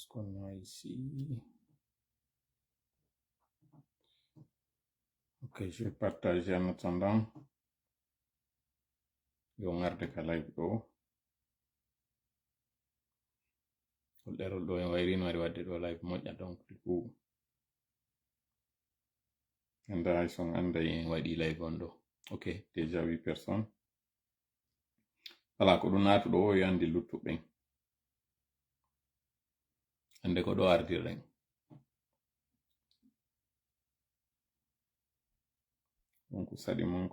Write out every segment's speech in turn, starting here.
qu'on a ici. Ok, je vais partager en attendant. Yo ngarde ka live ɗo. Ɗerol ɗo en wayrino wari wadde ɗo live moƴƴa donc du coup. Anda hay son anda en waɗi live on ɗo. Ok, déjà 8 personnes. Voilà, ko ɗum naatu ɗo yo andi luttuɓen. Ande ko ɗo ardirɗen. Donc saɗi mon.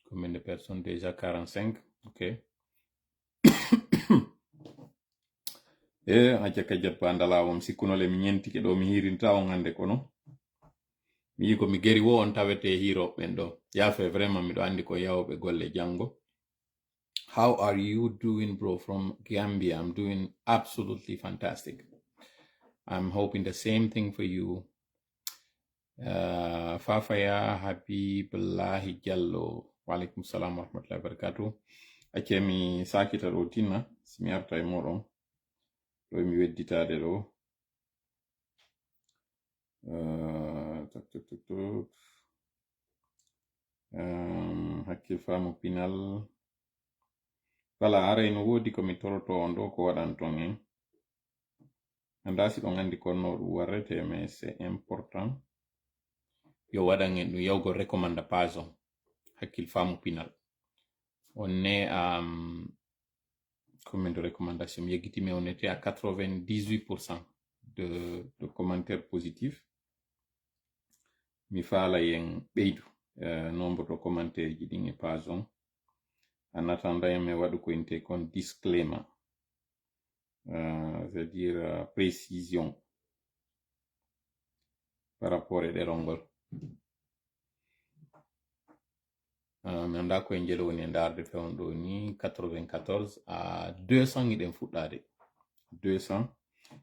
Combien de personnes? Déjà 45. Ok. Acca ka jappa ndalawon sikkunole mi ñentike ɗo mi hirinta on hande kono. Mi yi ko mi geri wo on tawete hiroɓen ɗo. Yafe vraiment miɗo andi ko yawɓe golle jango. How are you doing, bro? From Gambia. I'm doing absolutely fantastic. I'm hoping the same thing for you. Fafaya Habibullahi Jallo. Walaikum salam wa rahmatullahi wa barakatuh. Acce mi sakita ɗo tinna si mi arta e moɗon ɗo mi wedditade ɗo. Hakkil famu pinal. Wala ara no wodi ko mi toroto on ɗo ko waɗan ton en. Anda si ɗon andi konno ɗum warrete mais c'est important. Yo waɗan en ɗum yawgo recommanda page on. Hakkil famu pinal. On est à combien de recommandations? Mais on était à 98% de commentaires positifs. Mi fala yen ɓeydu nombre de commentaires ji ɗin e page on. En attendant me waɗu ko inte kon disclaimer, c'est-à-dire précision par rapport e ɗerol ngol. Mi anda ko en jelo woni e ndarde fewon ɗo ni 94 à 200 iɗen fuɗɗade 200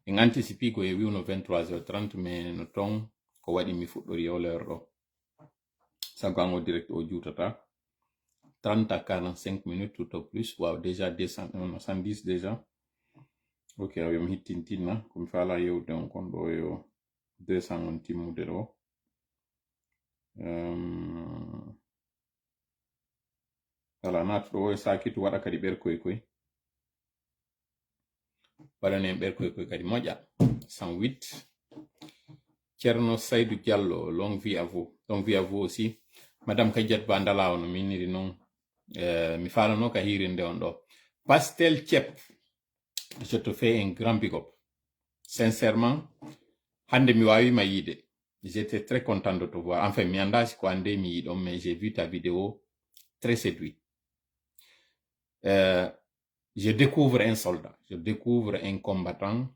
en anticipi ko e wiwno 23h30 mais no ton ko waɗi mi fuɗɗori yewlere ɗo sago an o direct o jutata 30 à 45 minutes tout au plus. Wow, déjà 110 déjà. Ok, awiam hittintinna komi fala yewde on kon ɗo yo 200 on timmude ɗo. Voilà, natuɗo o e sakitu waɗa kadi ɓerkoy. Waɗanen ɓerkoy kadi moƴƴa 108. Cerno Saydou Diallo, longue vie à vous. Longue vie à vous aussi. Madame Kadiat Bandala on miniri non. Mi falano ka hirinde on ɗo. Pastel Chep, je te fais un grand big up. Sincèrement, hande mi wawi ma yide. J'étais très content de te voir. Enfin, mi andasi ko ande mi yidon, mais j'ai vu ta vidéo très séduit. Je découvre un soldat, je découvre un combattant,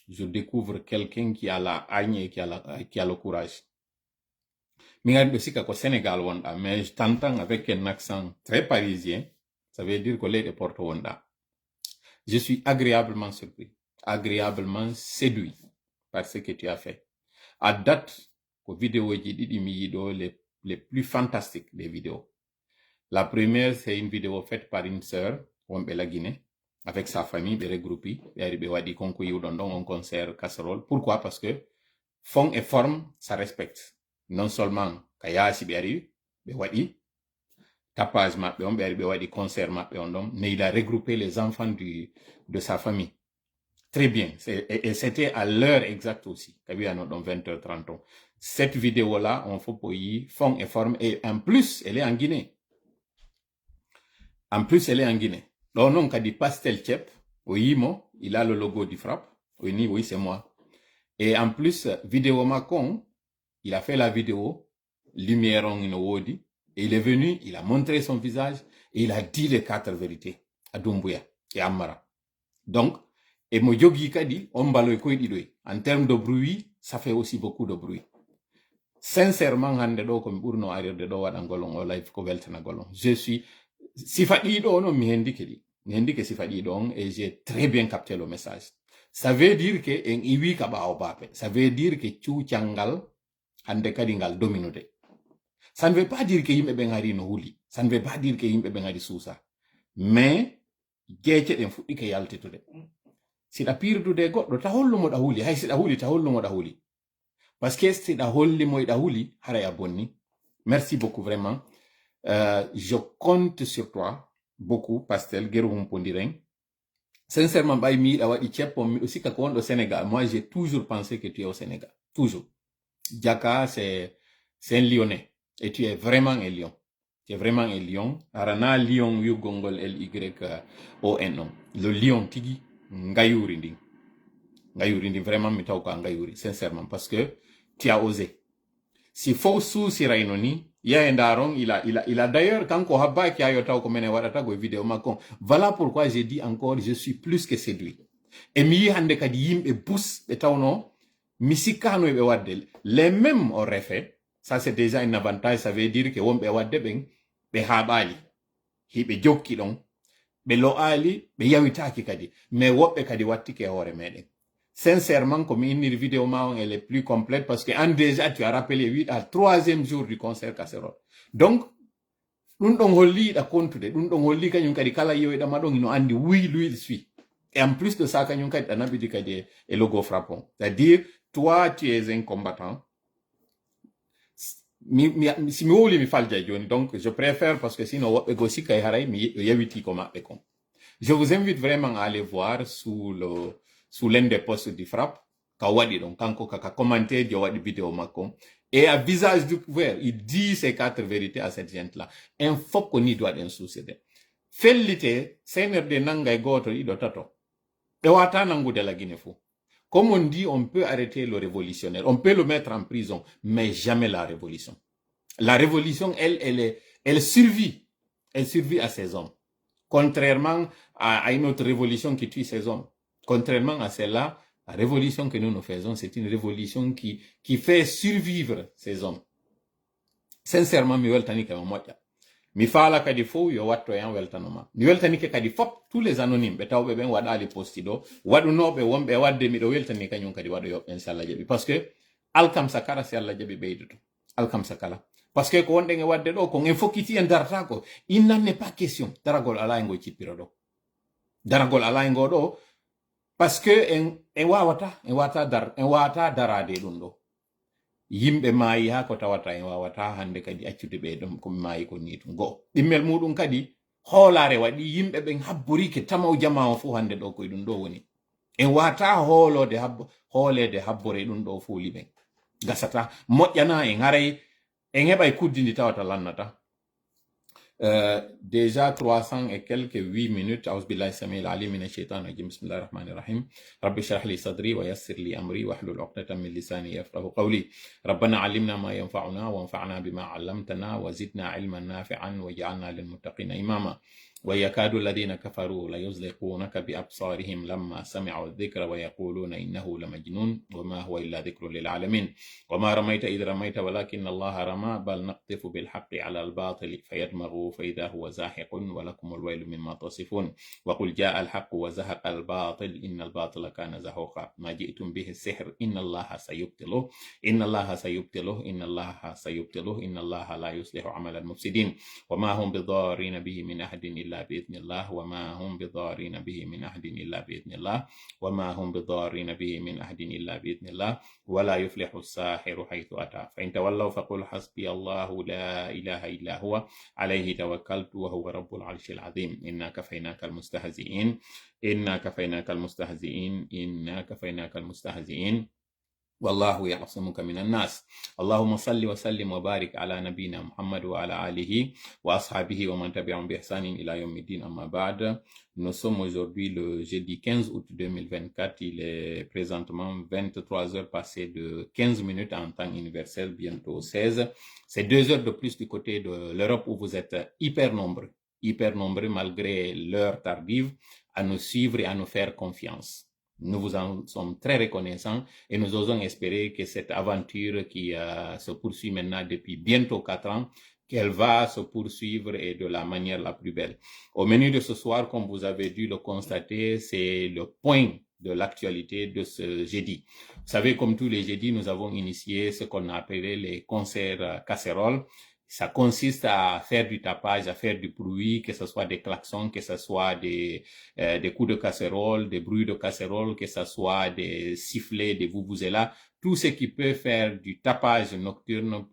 je découvre quelqu'un qui a la haine et qui a le courage. Je sais qu'au Sénégal, mais je t'entends avec un accent très parisien, ça veut dire que les porte Wanda. Je suis agréablement surpris, agréablement séduit par ce que tu as fait. À date, les vidéos les plus fantastiques des vidéos. La première, c'est une vidéo faite par une sœur, la Guinée, avec sa famille, regroupée, un concert casserole. Pourquoi? Parce que fond et forme, ça respecte. Non seulement Kaya Sibéri, tapage concert, mais il a regroupé les enfants de sa famille. Très bien. Et c'était à l'heure exacte aussi. Dans 20h30. Cette vidéo-là, on faut payer fond et forme. Et en plus, elle est en Guinée. En plus, elle est en Guinée. Donc, on a dit Pastel Chep. Oui, il a le logo du frappe. Oui, c'est moi. Et en plus, vidéo Macon, il a fait la vidéo, lumière en Inowodi, et il est venu, il a montré son visage, et il a dit les 4 vérités à Doumbouya et à Amara. Donc, et Mojogi Kadi, on baloy koy didoy. En termes de bruit, ça fait aussi beaucoup de bruit. Sincèrement, hande do ko mi burno arde do wada golon o live ko weltana golon. Je suis sifadi do no mi hendike di. Mi hendike sifadi do et j'ai très bien capté le message. Ça veut dire que en iwi ka ba o bape. Ça veut dire que chu changal hande kadi ngal dominode. Ça ne veut pas dire que yimɓe ɓe ngari no huli. Ça ne veut pas dire que yimɓe ɓe ngari suusa. Mais geece ɗen fuɗɗi ke yaltitude. Siɗa pirdude goɗɗo ta hollumo ɗa huli, hay siɗa huli ta hollumo ɗa huli. Parce que siɗa hollimo ɗa huli, haray a bonni. Merci beaucoup vraiment. Je compte sur toi beaucoup, Pastel, Guerre Humpondiren. Sincèrement, aussi au Sénégal. Moi, j'ai toujours pensé que tu es au Sénégal. Toujours. Diaka, c'est un Lyonnais. Et tu es vraiment un lion. Tu es vraiment un lion. Arana lion Yugongol L-Y-O-N. Le lion Tigi, Ngayuri. Ngayuri, vraiment, mitauka Ngayuri. Sincèrement, parce que tu as osé. Si faut si Rainoni, il a d'ailleurs, quand on a qui a yota comme une vidéo makon, voilà pourquoi j'ai dit encore, je suis plus que séduit. Et mi hande kadi yimbe bus et tawno, misikano e wadde, les mêmes auraient fait, ça c'est déjà un avantage, ça veut dire que wombe wadde ben, be habali, hibe jokki don, be lo ali, be yawitaki kadi, mais wobbe kadi watti ke hore meden. Sincèrement, comme une vidéo elle est plus complète parce que déjà tu as rappelé 8 à 3e jour du concert casserole. Donc, nous on holli da kontude, nous on holli kanyum kadi kala yewe da madon no andi oui lui il suit. Et en plus de ça kanyum kadi anabidi kadi et logo frappant. C'est-à-dire toi tu es un combattant. Si mi woli mi falja joni, donc je préfère parce que sinon wobbe go sikay haray mi yewiti ko mabbe kon. Je vous invite vraiment à aller voir sous l'un des posts du Frappe, Kawadi, donc, quand kaka commenté, il wadi vidéo makon. Et à visage du couvert, il dit ces 4 vérités à cette gente-là. Un faut qu'on y doit d'un souci. Fellite, seigneur de nangay goto, ido tato. Et wata nangu de la Guinée fou. Comme on dit, on peut arrêter le révolutionnaire, on peut le mettre en prison, mais jamais la révolution. La révolution, elle survit. Elle survit à ses hommes. Contrairement à une autre révolution qui tue ses hommes. Contrairement à celle-là, la révolution que nous faisons, c'est une révolution qui fait survivre ces hommes. Sincèrement, mi weltani kama moja. Mi fala kadi fo yo watto yan weltanoma. Mi weltani ke kadi fop tous les anonymes be tawbe ben wadali postido, wadunobe wombe wadde mi do weltani kanyum kadi wado yo inshallah jabi parce que alkam sakara si Allah jabi beyduto. Alkam sakala. Parce que ko wonde nge wadde do ko nge fokiti en darata ko, il n'en est pas question. Daragol ala ngo cippiro do. Daragol ala ngo do parce que en wata darade dum do. Yimbe maayi ha ko tawata en wawata hande kadi accude be dum ko maayi ko nitu go. Dimmel mudum kadi holare wadi yimbe ben habburi ke tamaw jamaawo fu hande do koy dum do woni. En wata holede habbore dum do fu liben. Gasata mojjana en haray en hebay kuddindi tawata lannata. Déjà 300 et quelques 8 minutes. أعوذ بالله السميع العليم من الشيطان الرجيم بسم الله الرحمن الرحيم رب اشرح لي صدري ويسر لي أمري واحلل عقدة من لساني يفقهوا قولي ربنا علمنا ما ينفعنا وانفعنا بما علمتنا وزدنا علما نافعا واجعلنا للمتقين إماما ويكاد الذين كفروا ليزلقونك بأبصارهم لما سمعوا الذكر ويقولون إنه لمجنون وما هو إلا ذكر للعالمين وما رميت إذ رميت ولكن الله رمى بل نقذف بالحق على الباطل فيدمغه فإذا هو زاهق ولكم الويل مما تصفون وقل جاء الحق وزهق الباطل إن الباطل كان زهوقا ما جئتم به السحر إن الله سيبطله إن الله سيبطله إن الله سيبطله إن الله لا يصلح عمل المفسدين وما هم بضارين به من أحد إلا بإذن الله وما هم بضارين به من أحد إلا بإذن الله وما هم بضارين به من أحد إلا بإذن الله ولا يفلح الساحر حيث أتى فإن تولوا فقل حسبي الله لا إله إلا هو عليه توكلت وهو رب العرش العظيم إنا كفيناك المستهزئين إنا كفيناك المستهزئين إنا كفيناك المستهزئين والله يعصمك من الناس اللهم صل وسلم وبارك على نبينا محمد وعلى آله وأصحابه ومن تبعهم بإحسان إلى يوم الدين أما بعد. Nous sommes aujourd'hui le jeudi 15 août 2024. Il est présentement 23 heures passées de 15 minutes en temps universel, bientôt 16. C'est 2 heures de plus du côté de l'Europe où vous êtes hyper nombreux malgré l'heure tardive à nous suivre et à nous faire confiance. Nous vous en sommes très reconnaissants et nous osons espérer que cette aventure qui se poursuit maintenant depuis bientôt 4 ans, qu'elle va se poursuivre et de la manière la plus belle. Au menu de ce soir, comme vous avez dû le constater, c'est le point de l'actualité de ce jeudi. Vous savez, comme tous les jeudis, nous avons initié ce qu'on a appelé les concerts casseroles. Ça consiste à faire du tapage, à faire du bruit, que ce soit des klaxons, que ce soit des coups de casserole, des bruits de casserole, que ce soit des sifflets, des vuvuzelas, tout ce qui peut faire du tapage nocturne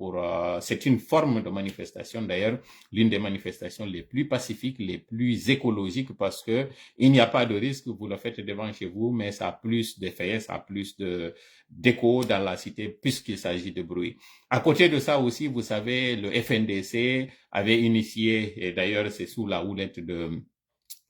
c'est une forme de manifestation d'ailleurs, l'une des manifestations les plus pacifiques, les plus écologiques parce que il n'y a pas de risque, vous le faites devant chez vous, mais ça a plus d'effet, ça a plus d'écho dans la cité puisqu'il s'agit de bruit. À côté de ça aussi, vous savez, le FNDC avait initié, et d'ailleurs c'est sous la houlette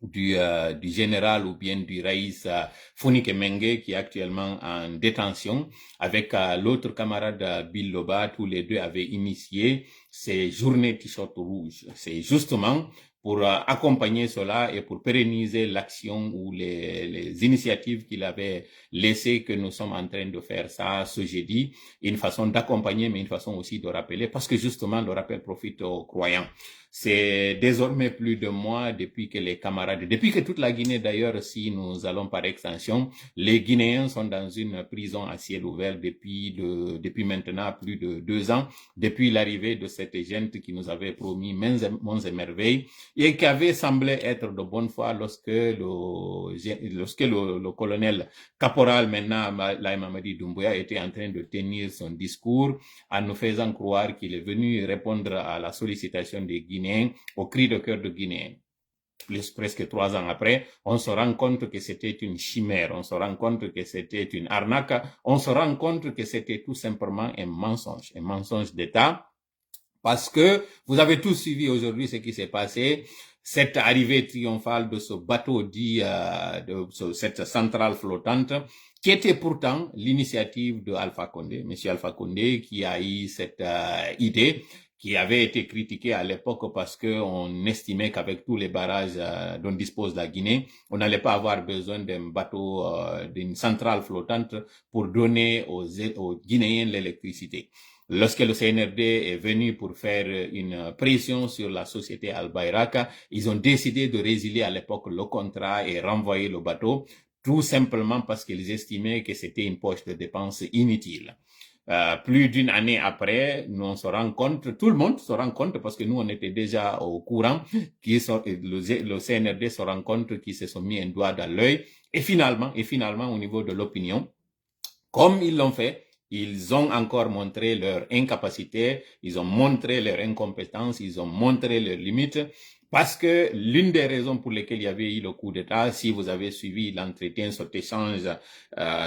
du général ou bien du Raïs Founike Mengue qui est actuellement en détention avec l'autre camarade Bill Loba, tous les deux avaient initié ces journées t-shirt rouge. C'est justement pour accompagner cela et pour pérenniser l'action ou les initiatives qu'il avait laissées que nous sommes en train de faire ça ce jeudi, une façon d'accompagner mais une façon aussi de rappeler parce que justement le rappel profite aux croyants. C'est désormais plus de mois depuis que toute la Guinée d'ailleurs, si nous allons par extension, les Guinéens sont dans une prison à ciel ouvert depuis maintenant plus de 2 ans, depuis l'arrivée de cette gente qui nous avait promis monts et merveilles et qui avait semblé être de bonne foi lorsque le colonel caporal maintenant, Laye Mamadi Doumbouya, était en train de tenir son discours en nous faisant croire qu'il est venu répondre à la sollicitation des Guinéens, au cri de cœur de Guinéens. Presque 3 ans après, on se rend compte que c'était une chimère, on se rend compte que c'était une arnaque, on se rend compte que c'était tout simplement un mensonge d'État, parce que vous avez tous suivi aujourd'hui ce qui s'est passé, cette arrivée triomphale de ce bateau cette centrale flottante, qui était pourtant l'initiative de Alpha Condé, monsieur Alpha Condé, qui a eu cette idée, qui avait été critiqué à l'époque parce qu'on estimait qu'avec tous les barrages dont dispose la Guinée, on n'allait pas avoir besoin d'un bateau, d'une centrale flottante pour donner aux Guinéens l'électricité. Lorsque le CNRD est venu pour faire une pression sur la société Al-Bayraka, ils ont décidé de résilier à l'époque le contrat et renvoyer le bateau, tout simplement parce qu'ils estimaient que c'était une poche de dépenses inutile. Plus d'une année après, nous on se rend compte, tout le monde se rend compte parce que nous on était déjà au courant, le CNRD se rend compte qu'ils se sont mis un doigt dans l'œil et finalement au niveau de l'opinion, comme ils l'ont fait, ils ont encore montré leur incapacité, ils ont montré leur incompétence, ils ont montré leurs limites. Parce que l'une des raisons pour lesquelles il y avait eu le coup d'État, si vous avez suivi l'entretien, cet échange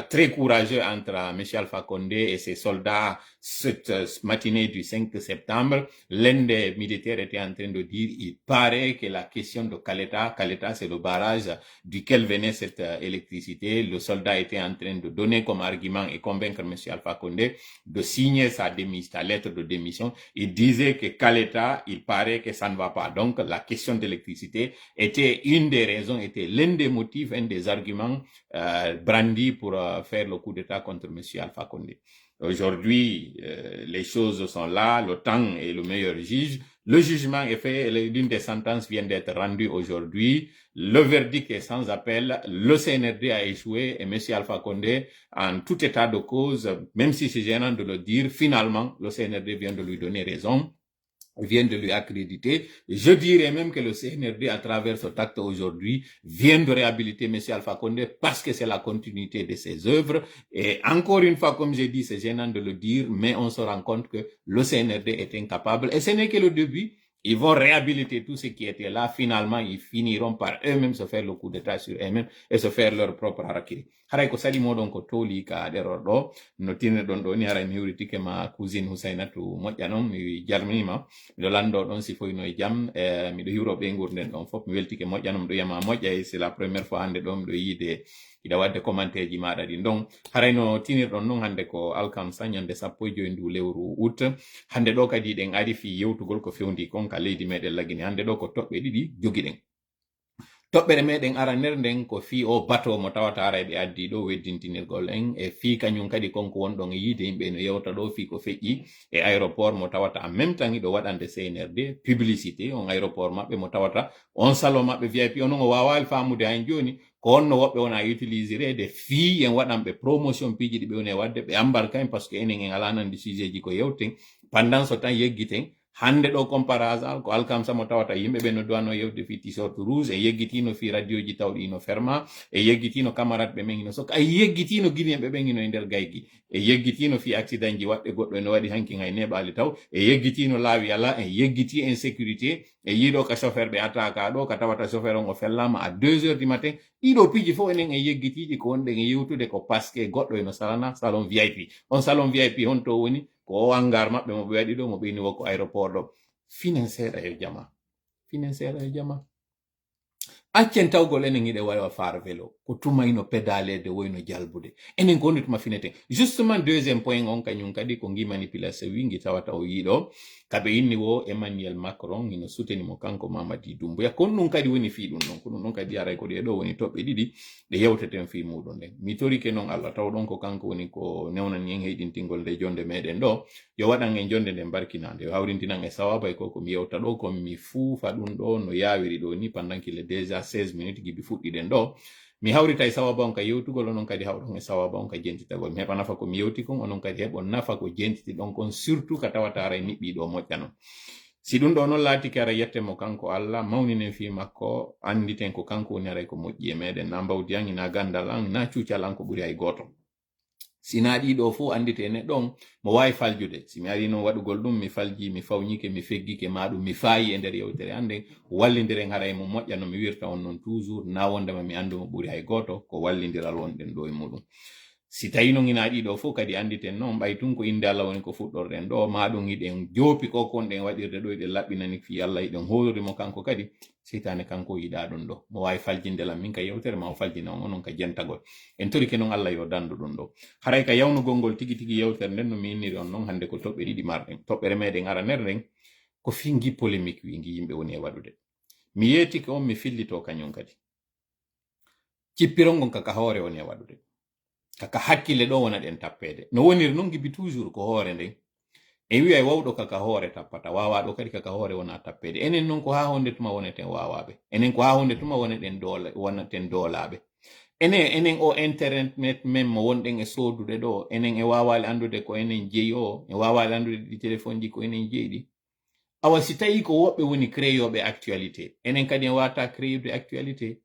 très courageux entre M. Alpha Condé et ses soldats cette matinée du 5 septembre, l'un des militaires était en train de dire, il paraît que la question de Caleta c'est le barrage duquel venait cette électricité, le soldat était en train de donner comme argument et convaincre M. Alpha Condé de signer sa lettre de démission. Il disait que Caleta, il paraît que ça ne va pas. Donc, la question d'électricité était une des raisons, était l'un des motifs, un des arguments brandis pour faire le coup d'État contre M. Alpha Condé. Aujourd'hui, les choses sont là, le temps est le meilleur juge. Le jugement est fait, l'une des sentences vient d'être rendue aujourd'hui. Le verdict est sans appel. Le CNRD a échoué et M. Alpha Condé, en tout état de cause, même si c'est gênant de le dire, finalement, le CNRD vient de lui donner raison, vient de lui accréditer. Je dirais même que le CNRD, à travers cet acte aujourd'hui, vient de réhabiliter M. Alpha Condé parce que c'est la continuité de ses œuvres. Et encore une fois, comme j'ai dit, c'est gênant de le dire, mais on se rend compte que le CNRD est incapable. Et ce n'est que le début. Ils vont réhabiliter tout ce qui était là. Finalement, ils finiront par eux-mêmes se faire le coup d'état sur eux-mêmes et se faire leur propre harakiri. Haray ko sali modon ko toli ka deror do no tine don do ni haray mi wuritike ma cousine Husainatu moƴƴanon mi jalminima miɗo lando ɗon si foyno e jam miɗo hiwroɓe gurden ɗon fof mi weltike moƴƴanon miɗo yama moƴƴa e c'est la première fois hande ɗo miɗo yiide ida wadde commentaire ji maɗa ɗi donc haray no tinirɗon noon hande ko alkamisa ñande 15 ndu lewru août hande ɗo kadi ɗen ari fi yewtugol ko fewndi kon ka leydi meɗen lagini hande ɗo ko toɓɓe ɗiɗi jogiɗen toɓɓere meɗen aranere nden ko fi o bateau mo tawata ara ɓe addi ɗo weddintinirgol en e fi kañum kadi konko wonɗon e yiide yimɓe no yewta ɗo fi ko feƴƴi e aéroport mo tawata en même temps iɗo waɗande CNRD publicité on aéroport maɓɓe mo tawata on salon maɓɓe VIP onon o wawali famude han joni ko onno woɓɓe wona utilisere de fi en waɗanɓe promotion piiji ɗi ɓe woni wadde ɓe embarque en parce que enen en ala nandi sujet ji ko yewten pendant ce temps yeggiten hande ɗo comparazal ko alkam samo tawata yimɓe ɓe no duwano yewde fi t-shirt rouge e yeggitino fi radio ji tawɗi ino ferma e yeggitino camarade ɓe men ino sok ay yeggitino guinéen ɓe ɓen ino e nder gaygi e yeggitino fi accident ji waɗɗe goɗɗo eno waɗi hanki hay neɓali taw e yeggitino laawi ala e yeggiti insécurité e yiɗo ka chauffeur ɓe attaque ɗo ka tawata chauffeur on o fellama à 2h du matin ɗiɗo piji fof enen e yeggitiji ko wonɗen e yewtude ko pasque goɗɗo eno salana salon VIP on salon VIP on to woni ko o hangar maɓɓe mo ɓe waɗi ɗo mo ɓeyni wokko aéroport ɗo finen seeɗa e jama finen seeɗa e jama accen tawgol enen iɗe wawa faara vélo ko tumayno pédalede woyno jalbude enen ko woni tuma fineten justement deuxième point on kañum kadi ko ngi manipulation wingi tawata o yiɗo kaɓe inni wo Emmanuel Macron ino soutenimo kanko Mamadi Doumbouya kono ɗum kadi woni fi ɗum ɗon ko ɗum ɗon kadi aray ko ɗe ɗo woni toɓɓe ɗiɗi ɗe yewteten fi muɗum nden mi torike noon Allah taw ɗon ko kanko woni ko newnani en heɗintingol nde jonde meɗen ɗo yo waɗan en jonde nden barkinande yo hawrintinan e sawaba ko mi yewta ɗo komi fuufa ɗum ɗo no yawiri ɗo ni pendant qu'il est déjà 16 minutes gibi fuɗɗiɗen ɗo mi hawrita e sawaba on ka yewtugol onon kadi hawɗon e sawaba on ka jentitagol mi heɓa nafa ko mi yewti kon onon kadi heɓon nafa ko jentiti ɗon kon surtout ka tawata ara niɓɓi ɗo moƴƴa non si ɗum ɗo noon laatiki ara yettemo kanko Allah mawninen fi makko anditen ko kanko woni aray ko moƴƴi e meɗen na mbawdi an ina gandal an na cuucal an ko ɓuri hay goto sina ɗiɗo fo andite neɗɗon mo wawi faljude si mi ari noon waɗugol ɗum mi falji mi fawnike mi feggike maɗum mi faayi e nder yewtere hande ko wallidiren haray mo moƴƴa no mi wirta on noon toujours na wondema mi andu mo ɓuri hay goto ko wallidiral wonɗen ɗo e muɗum si tawi noon ina ɗiɗo fof kadi anditen noon ɓay tun ko inde Allah woni ko fuɗɗorɗen ɗo maɗum iɗen joopi ko konɗen waɗirde ɗo eɗen laɓɓinani fi Allah iɗen horimo kanko kadi seytane kanko yiɗa ɗum ɗo mo wawi faljindelam min ka yewtere ma o faljina on onon ka jentagol en torike noon Allah yo dandu ɗum ɗo haray ka yawnugol ngol tigi tigi yewtere nden no mi inniri on noon hande ko toɓɓe ɗiɗi marɗen toɓɓere meɗen ara nder nden ko fingi polémique wingi yimɓe woni e waɗude mi yeetike on mi fillito kañum kadi cippirol ngon kaka hoore woni e waɗude kaka hakkille ɗo wona ɗen tappede no woniri noon gibi toujours ko hoore nden en wi'ay wawɗo kaka hoore tappata wawaɗo kadi kaka hoore wona tappede enen noon ko ha honde tuma woneten wawaɓe enen ko ha honde tuma wonaten doolaɓe enen o internet men mo wonɗen e sodude ɗo enen e wawali andude ko enen jeeyi o e wawali andude ɗi téléphone ji ko enen jeeyiɗi awa si tawi ko woɓɓe woni créyoɓe actualité enen kadi en wawata créyude actualité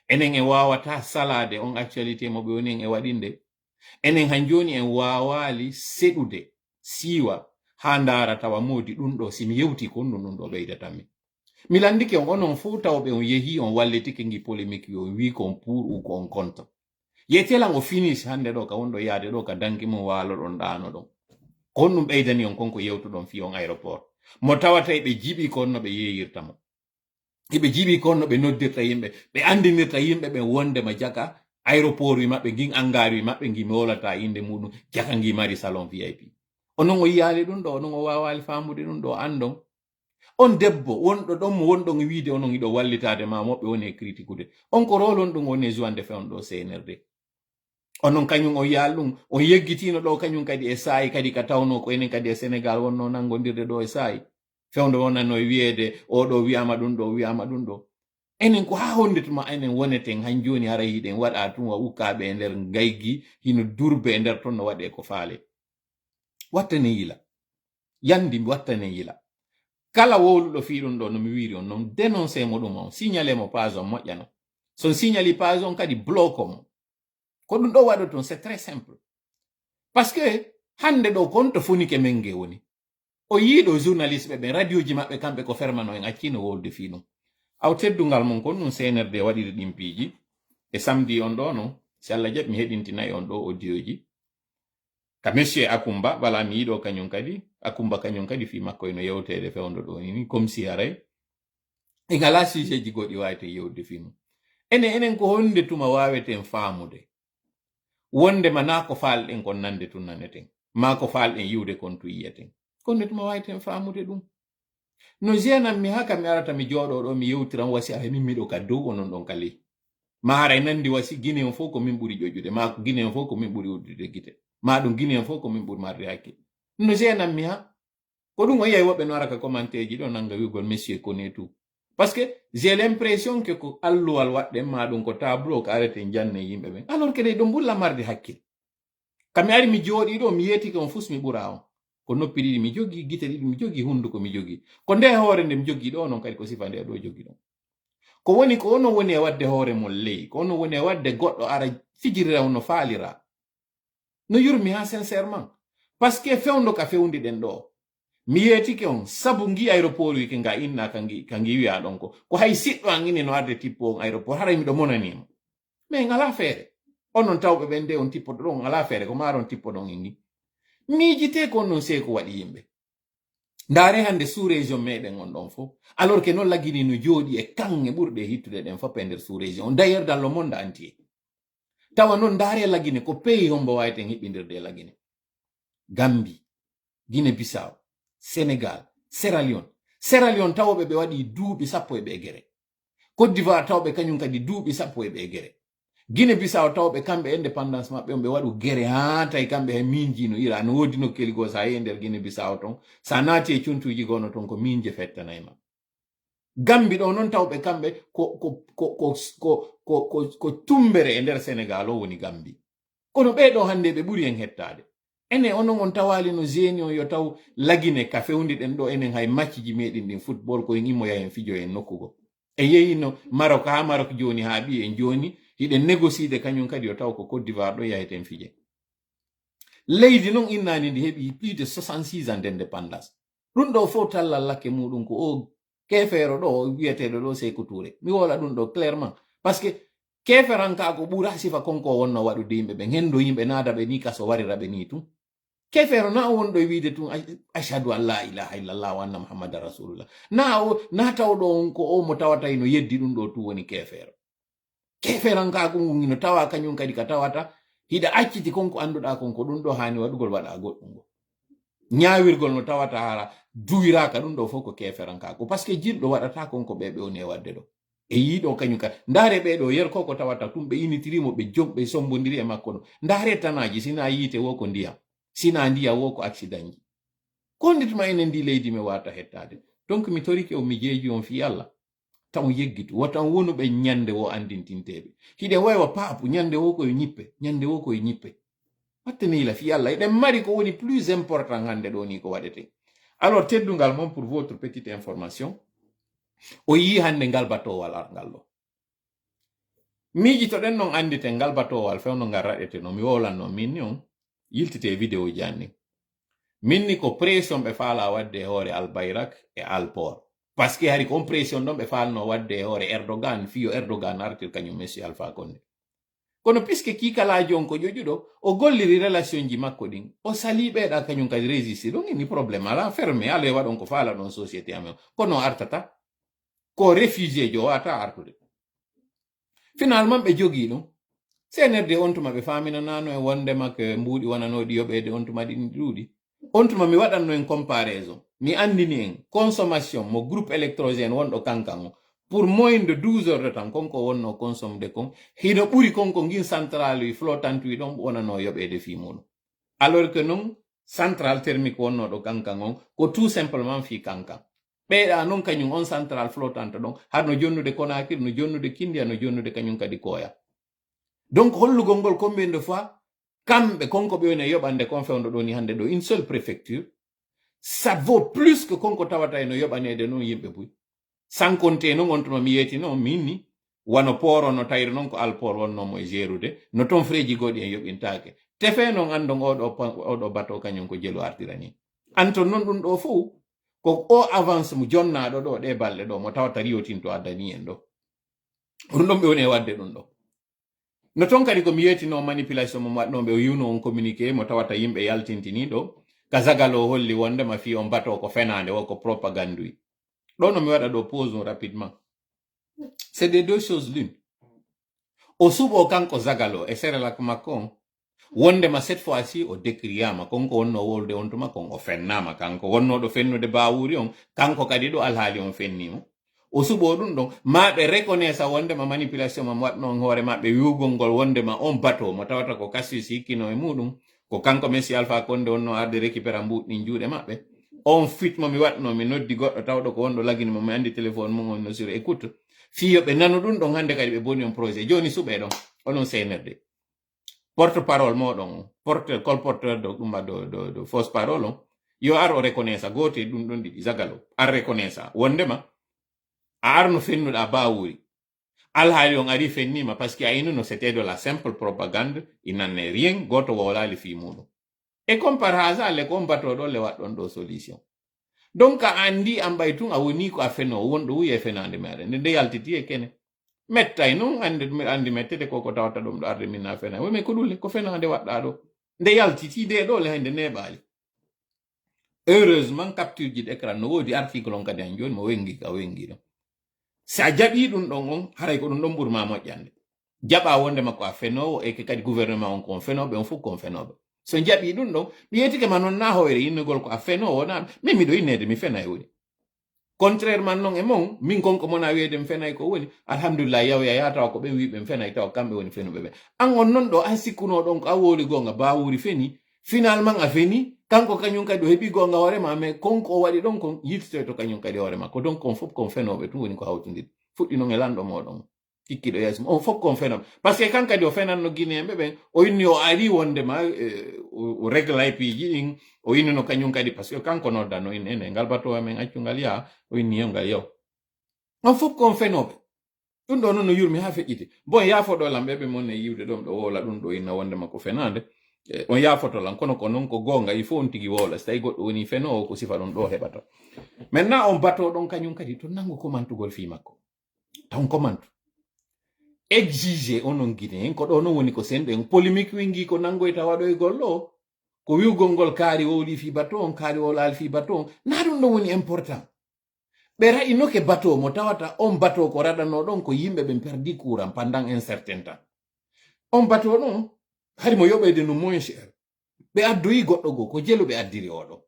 enen e wawata salade on actualité mo ɓe woni en e waɗinde enen han joni en wawali seɗude siiwa ha ndara tawa modi ɗum ɗo simi yewti ko ɗum ɗo ɓeydatanmi mi landike on onon fuu tawɓe on yeehi on wallitike ngi polémique yo wi kon pour ou kon contre yetelan o finish hande ɗo ka wonɗo yaade ɗo ka danki mum walo ɗon ɗano ɗon kon ɗum ɓeydani on konko yewtuɗon fi on aéroport mo tawata ɓe jiiɓi kon no ɓe yeeyirta mo eɓe jiiɓi kon no ɓe noddirta yimɓe ɓe andinirta yimɓe ɓe wondema jaka aéroport wi maɓɓe gin engare wi maɓɓe gi molata inde muɗum jaka gi mari salon VIP onon o yiyali ɗum ɗo onon o wawali famude ɗum ɗo andon on debbo wonɗo ɗon mo wonɗon wiide onon iɗo wallitade ma moɓɓe woni e critiqueude on ko rolon ɗum woni e joinde fewn ɗo senerde onon kañum o yiyal ɗum on yeggitino ɗo kañum kadi e saayi kadi ka tawno ko enen kadi e Sénégal wonno nangodirde ɗo e saayi fewndo wonanno e wiyeede oɗo wiyama ɗum ɗo wiyama ɗum ɗo enen ko ha honde tuma enen woneten han joni hara yiɗen waɗa tuma ukkaɓe e nder gaygi hino durbe e nder ton no waɗe ko faale wattane yila yandi wattane yila kala wowluɗo fiɗum ɗo no mi wiri on noon dénoncé mo ɗum on signalé mo page on moƴƴano son signali page on kadi bloque mo ko ɗum ɗo waɗa ton c'est très simple parce que hande ɗo kon to funike men ge woni o yiiɗo journaliste ɓe radio ji maɓɓe kamɓe ko fermano en accino wolde fi ɗum aw teddungal mon kon ɗum CNRD waɗiri ɗimpiji e samedi on ɗo no si Allah jaɓi mi heɗintinayi on ɗo audio ji ka monsieur Akumba wala mi yiɗo kañum kadi Akumba kañum kadi fi makko eno yewtede fewndo ɗo ni comme si haray e ngala sujet ji goɗɗi wawete yewde fi mum enen ko honde tuma waweten faamude wonde ma ko falɗen kon nande tun naneten ma ko falɗen yiwde kon tu yiyeten konde tuma waweten faamude ɗum no jenan mi haka mi arata mi jooɗo ɗo mi yewtiran wasi a min miɗo ka dow onon ɗon kali ma haray nandi wasi guine on fof ko min ɓuri ƴoƴude ma guine on fof ko min ɓuri uddude gite ma ɗum guine on fof ko min ɓuri marde hakke no jenan mi ha ko ɗum o yiyay woɓɓe no ara ka commentaire ji ɗo nanga wigol monsieur connaît tout parce que j'ai l'impression que ko alluwal waɗɗen ma ɗum ko tableau ko arete janne yimɓe ɓen alors que ɗe ɗo mbulla marde hakkil kami ari mi jooɗi ɗo mi yeetike on fus mi ɓura on ko noppi ɗiɗi mi jogi, gite ɗiɗi mi jogi, hunduko mi jogi. Ko nde hoore nde mi jogi ɗo non kadi ko sifa nde ɗo jogi ɗon. Ko woni ko ono woni e wadde hoore mon ley, ko ono woni e wadde goɗɗo ara fijirira no faalira. No yurmi ha sincèrement. Parce que fewndo ka fewndi ɗen ɗo. Mi yetike on sabu ngi aéroport wi ke nga inna kangi wiya ɗon ko hay siɗɗo an ini no arde tippo on aéroport haray miɗo monanimo. Mais ngala feere. Onon tawɓe ɓen nde on tippoɗo ɗon ngala feere ko maron tippo ɗon en ni. Miijite ko non sei ko waɗi yimɓe. Ndaare hande sous région meɗen on ɗon fo alors que non lagini no jooɗi e kanŋe ɓurɗe hittude ɗen fop e nder sous région d'ailleurs dans le monde entier. Tawa non ndaare lagine ko pays hombo wawiten hiɓɓindirde e lagine. Gambie, Guinée Bissau, Sénégal, Sierra Leone tawɓe ɓe waɗi duuɓi 10 e ɓe gere. Côte d'Ivoire tawɓe kañum kadi duuɓi 10 e ɓe gere. Guinée Bissau tawɓe kamɓe indépendance maɓɓe on ɓe waɗu gere ha tay kamɓe he minji no ira no wodi nokkeli go sa yehi nder Guinée Bissau ton sa naati e cuntuji gono ton ko minje fettanayma. Gambi ɗo non tawɓe kamɓe ko tumbere e nder Sénégal o woni Gambi. Kono ɓeɗo hande ɓe ɓuri en hettade. Ene onon on tawali no zeni on yo taw lagine ka fewndi ɗen ɗo enen hay macciji meɗin ɗin football ko en immoya en fijo en nokkugo. E yeyino Maroc ha Maroc joni ha ɓi en joni hiɗen négociide kañum kadi yo taw ko Côte d'Ivoire ɗo yaheten fije. Leydi non innani ndi heɓi plus de 66 ans d'indépendance. Ɗum ɗo fof tallal lakke muɗum ko o kefeero ɗo wiyeteɗo ɗo Sékou Touré. Mi wola ɗum ɗo clairement. Parce que keferan ka ko ɓura sifa konko wonno waɗude yimɓe ɓen hendo yimɓe naada ɓe ni kaso warira ɓe ni tum. Kefeero na wonɗo wiide tum ashhadu an la ilaha illallah wa anna muhammadan rasulullah. Na tawɗo on ko o mo tawata no yeddi ɗum ɗo tu woni kefeero. Keferan ka ko no tawa kañum kadi ka tawata hiɗa acciti konko anduɗa konko ɗum ɗo hani waɗugol waɗa goɗɗum go. Ñaawirgol no tawata hara duwiraka ɗum ɗo fof ko keferan ka ko parce que jinɗo waɗata konko ɓeɓe woni e wadde ɗo. E yiɗo kañum ka ndaare ɓeɗo yerko ko tawata tum ɓe initirimo ɓe jomɓe sombodiri e makko ɗo. Ndaare tanaji sina yiite wo ko ndiyam sina ndiya wo ko accident ji. Konditma enen ndi leydi mi wata hettade. Donc mi toriki o mi jeeji on fi Allah. Taw yeggitu wotan wonuɓe ñande wo andintinteɓe hiɗe waywa paapu ñande wo koye ñippe ñande wo koye ñippe wattanila fi Allah eɗen mari ko woni plus important hande ɗo ni ko waɗete. Alors teddungal mon pour votre petite information o yi hande ngal batowal ngal ɗo miijitoɗen non anditen ngal batowal fewno ngal raɗete no mi wowlanno min ni on yiltite vidéo janni min ni ko pression ɓe faala wadde hoore Albayrak e Alport. Parce que hari compression ɗon ɓe falno wadde hoore Erdogan fiyo Erdogan artir kañum Monsieur Alpha Condé. Kono puisque kikalaji on ko ƴoƴuɗo o golliri relation ji makko ɗin o sali ɓeeɗa kañum kadi résister ɗon ini probléme ala fermé ala e waɗon ko faala ɗon société amen kono artata ko réfugié jo wata artude. Finalement ɓe jogi ɗum CNRD on tuma ɓe faminanano e wondema ke mbuuɗi wonanoɗi yoɓede on tuma ɗin ɗuuɗi on tuma mi waɗanno en comparaison mi andini en consommation mo groupe électrogène wonɗo kankan o pour moins de 12 heures de temps konko wonno consomme de kon hino ɓuri konko ngin centrale wi flottante wi ɗon wonano yoɓede fi muɗum alors que non centrale thermique wonnoɗo kankan on ko tout simplement fi kankan ɓeeɗa non kañum on centrale flottante ɗon harno jonnude Conakry no jonnude Kindia no jonnude kañum kadi Koya. Donc hollugol ngol combien de fois kamɓe konko ɓe woni yoɓande kon fewndo ɗo ni hande ɗo une seule préfecture ça vaut plus que konko tawata no yoɓanede noon yimɓe buy sans compter non on tuma mi yetino min ni wano poro no tawri noon ko Alport wonnomo e gérude no ton freji goɗi en yoɓintake tefe noon andon oɗo bateau kañum ko jelu artirani anton noon ɗum ɗo fou ko o avance mo jonnaɗo ɗo ɗe balɗe ɗo mo tawata riyotinto addani en ɗo ɗum ɗon ɓe woni e wadde ɗum ɗo. No ton kadi ko mi yetino manipulation mo waɗnoɓe o yiwno on communiqué mo tawata yimɓe yaltintini ɗo ka zagal o holli wondema fi on bateau ko fenande o ko propagande wi ɗo no mi waɗa ɗo pause rapidement c'est des deux choses l'une o suɓo kanko zagal o e Serelak makko on wondema cette fois ci o décriama konko wonno wolde on tuma kon o fennama kanko wonnoɗo fennude bawuri on kanko kadi ɗo alhaali on fennimo o suɓo ɗum ɗon maɓe reconnaissa wondema manipulation ma waɗno hoore maɓe wiwgol ngol wondema on bateau mo tawata ko Cassius hikkino e muɗum ko kanko Monsieur Alpha Condé wonno arde récupéra mbuɗɗin juuɗe maɓɓe on fit mo mi waɗno mi noddi goɗɗo tawɗo ko wonɗo lagini mo mi andi téléphone mum on no sur écoute fiyoɓe nano ɗum ɗon hande kadi ɓe boni on projet joni suɓe ɗon onon CNRD porte parole moɗon colporteur de ɗuma de fausse parole on yo aro reconnaissa gote ɗum ɗon ɗiɗi zagalo ar reconnaissa wondema a arno fennuɗa bawuri alhaali on ari fennima parce que a innuno c'était de la simple propagande il n'en est rien goto wowlali fi muɗum et comme par hasard le kon batoɗo le waɗɗon ɗo solution donc a andi an ɓay tun a woni ko a feno wonɗo wuye fenande meɗen nde yaltiti e kene mettay noon andi mettede koko tawata ɗum ɗo arde min na fena mais ko ɗulle ko fenande waɗɗa ɗo nde yaltiti de ɗo le hande neɓali heureusement capture ji d'écran no wodi article on kadi an joni mo wengi ka wengi ɗon sa jaɓi ɗum ɗon on haray ko ɗum ɗon ɓurma moƴƴande jaɓa wonde makko a fenowo e ke kadi gouvernement on kon fenoɓe on fof kon fenoɓe so jaɓi ɗum ɗon mi yetike ma noon na hoyre innugol ko a fenowo na min miɗo innede mi fena e woni contrairement noon e mon min konko mona wiyede mi fenay ko woni alhamdulillah yawya yatawa ko ɓen wiɓe mi fenay tawa kamɓe woni fenuɓe ɓe an on noon ɗo a sikkuno ɗon ko a woli gonga bawuri feni finalement a feni kanko kañum kadi o heɓi gonga hoorema mais konko o waɗi ɗon kon yittoy to kañum kadi hoorema ko donc on fof kon fenoɓe tun woni ko hawtodiri fuɗɗi noon e lanɗo moɗon kikkiɗo yeeso on fof kon fenoɓe par ce que kan kadi o fenanno guinéenɓe ɓen o inni o ari wondema o réglay piiji ɗin o innino kañum kadi par ce que kanko noddano in ene ngal bato amen accungal yaa o inni yongal yaw on fof kon fenoɓe ɗum ɗo noon no yurmi ha feƴƴiti bon yafoɗolam ɓeɓe mon e yiwde ɗon ɗo wola ɗum ɗo inna wondema ko fenande on yafotolan kono ko noon ko gonga il faut on tigi wola so tawi goɗɗo woni fenowo ko sifa ɗon ɗo heɓata maintenant on bato ɗon kañum kadi to nango komantugol fi makko taw komantu exige onon guinéen ko ɗo non woni ko senɗen polémique wingi ko nangoyta waɗoygol ɗo ko wiwgol ngol kaari wowli fi bateau on kaari wowlaali fi bateau on na ɗum ɗon woni important ɓe raƴinoke bateau mo tawata on bateau ko raɗano ɗon ko yimɓe ɓen perdi courant pendant un certain temps on bateau ɗon hari mo yoɓede no moins cher ɓe addoyi goɗɗo goo ko jelu ɓe addiri oɗo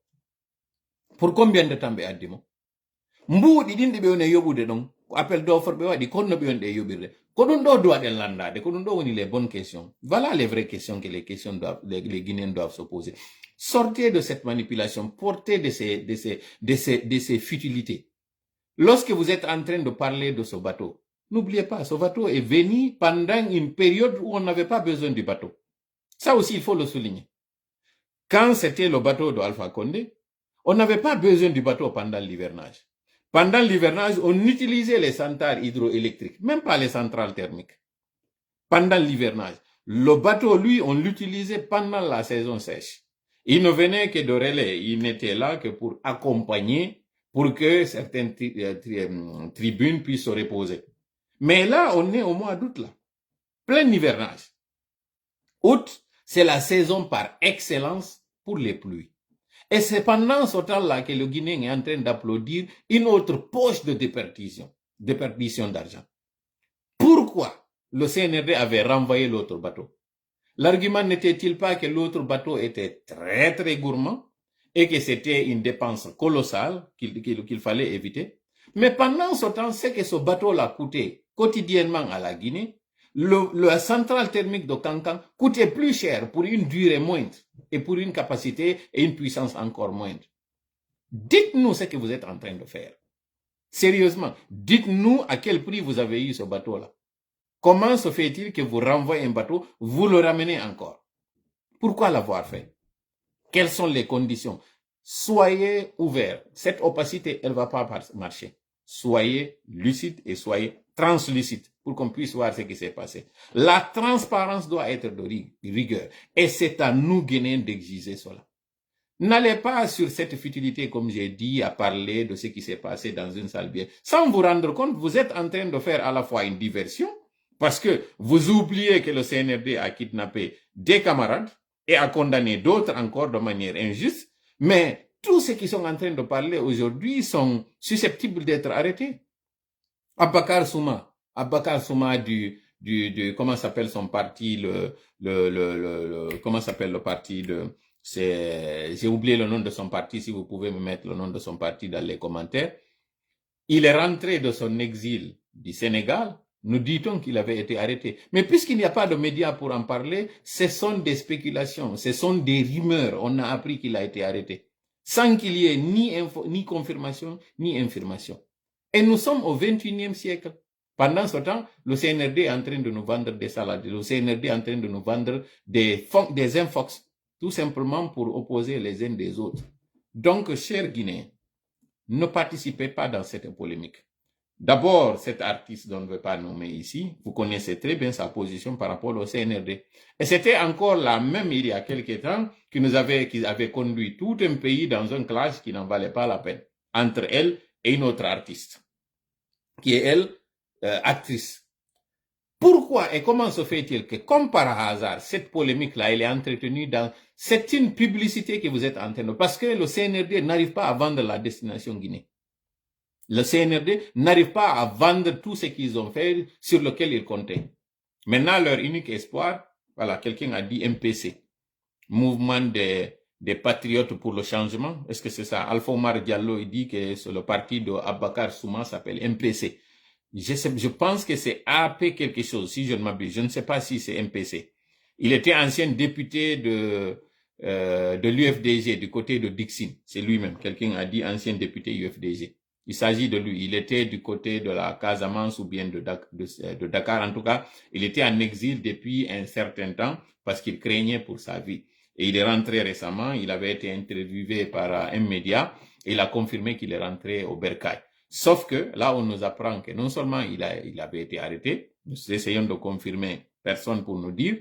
pour combien de temps ɓe addi mo mbuuɗi ɗin ɗi ɓe woni yoɓude ɗon ko appel d'offre ɓe waɗi konno ɓe woni ɗe yoɓirde ko ɗum ɗo duwaɗen landade ko ɗum ɗo woni les bonnes questions voilà les vraies questions que les questions doivent, les Guinéens doivent se poser. Sortez de cette manipulation, portez de ces futilités. Lorsque vous êtes en train de parler de ce bateau, n'oubliez pas, ce bateau est venu pendant une période où on n'avait pas besoin du bateau. Ça aussi, il faut le souligner. Quand c'était le bateau de Alpha Condé, on n'avait pas besoin du bateau pendant l'hivernage. Pendant l'hivernage, on utilisait les centrales hydroélectriques, même pas les centrales thermiques. Pendant l'hivernage, le bateau, lui, on l'utilisait pendant la saison sèche. Il ne venait que de relais, il n'était là que pour accompagner, pour que certaines tribunes puissent se reposer. Mais là, on est au mois d'août, là. Plein hivernage. Août, c'est la saison par excellence pour les pluies. Et c'est pendant ce temps-là que le Guinéen est en train d'applaudir une autre poche de déperdition d'argent. Pourquoi le CNRD avait renvoyé l'autre bateau? L'argument n'était-il pas que l'autre bateau était très très gourmand et que c'était une dépense colossale qu'il fallait éviter? Mais pendant ce temps, c'est que ce bateau-là coûtait quotidiennement à la Guinée. La centrale thermique de Kankan coûtait plus cher pour une durée moindre et pour une capacité et une puissance encore moindre. Dites-nous ce que vous êtes en train de faire. Sérieusement, dites-nous à quel prix vous avez eu ce bateau-là. Comment se fait-il que vous renvoyez un bateau, vous le ramenez encore? Pourquoi l'avoir fait? Quelles sont les conditions? Soyez ouverts. Cette opacité, elle ne va pas marcher. Soyez lucides et soyez translucides pour qu'on puisse voir ce qui s'est passé. La transparence doit être de rigueur. Et c'est à nous, Guinéens, d'exiger cela. N'allez pas sur cette futilité, comme j'ai dit, à parler de ce qui s'est passé dans une salle bien. Sans vous rendre compte, vous êtes en train de faire à la fois une diversion, parce que vous oubliez que le CNRD a kidnappé des camarades et a condamné d'autres encore de manière injuste, mais tous ceux qui sont en train de parler aujourd'hui sont susceptibles d'être arrêtés. Abakar Souma comment s'appelle son parti, comment s'appelle le parti j'ai oublié le nom de son parti, si vous pouvez me mettre le nom de son parti dans les commentaires. Il est rentré de son exil du Sénégal. Nous dit-on qu'il avait été arrêté. Mais puisqu'il n'y a pas de médias pour en parler, ce sont des spéculations, ce sont des rumeurs. On a appris qu'il a été arrêté. Sans qu'il y ait ni confirmation, ni infirmation. Et nous sommes au 21e siècle. Pendant ce temps, le CNRD est en train de nous vendre des salades. Le CNRD est en train de nous vendre des infox. Tout simplement pour opposer les uns des autres. Donc, chers Guinéens, ne participez pas dans cette polémique. D'abord, cet artiste dont on ne veut pas nommer ici, vous connaissez très bien sa position par rapport au CNRD. Et c'était encore la même il y a quelques temps qui avait conduit tout un pays dans un clash qui n'en valait pas la peine, entre elle et une autre artiste, qui est elle, actrice. Pourquoi et comment se fait-il que, comme par hasard, cette polémique-là, elle est entretenue dans... C'est une publicité que vous êtes en train de... Parce que le CNRD n'arrive pas à vendre la destination Guinée. Le CNRD n'arrive pas à vendre tout ce qu'ils ont fait sur lequel ils comptaient. Maintenant, leur unique espoir, voilà, quelqu'un a dit MPC, Mouvement des Patriotes pour le Changement. Est-ce que c'est ça? Alpha Omar Diallo, il dit que c'est le parti de Abakar Souma s'appelle MPC. Je pense que c'est AP quelque chose, si je ne m'abuse. Je ne sais pas si c'est MPC. Il était ancien député de l'UFDG, du côté de Dixine. C'est lui-même. Quelqu'un a dit ancien député UFDG. Il s'agit de lui. Il était du côté de la Casamance ou bien de Dakar. En tout cas, il était en exil depuis un certain temps parce qu'il craignait pour sa vie. Et il est rentré récemment. Il avait été interviewé par un média et il a confirmé qu'il est rentré au Bercail. Sauf que là, on nous apprend que non seulement il avait été arrêté, nous essayons de confirmer, personne pour nous dire.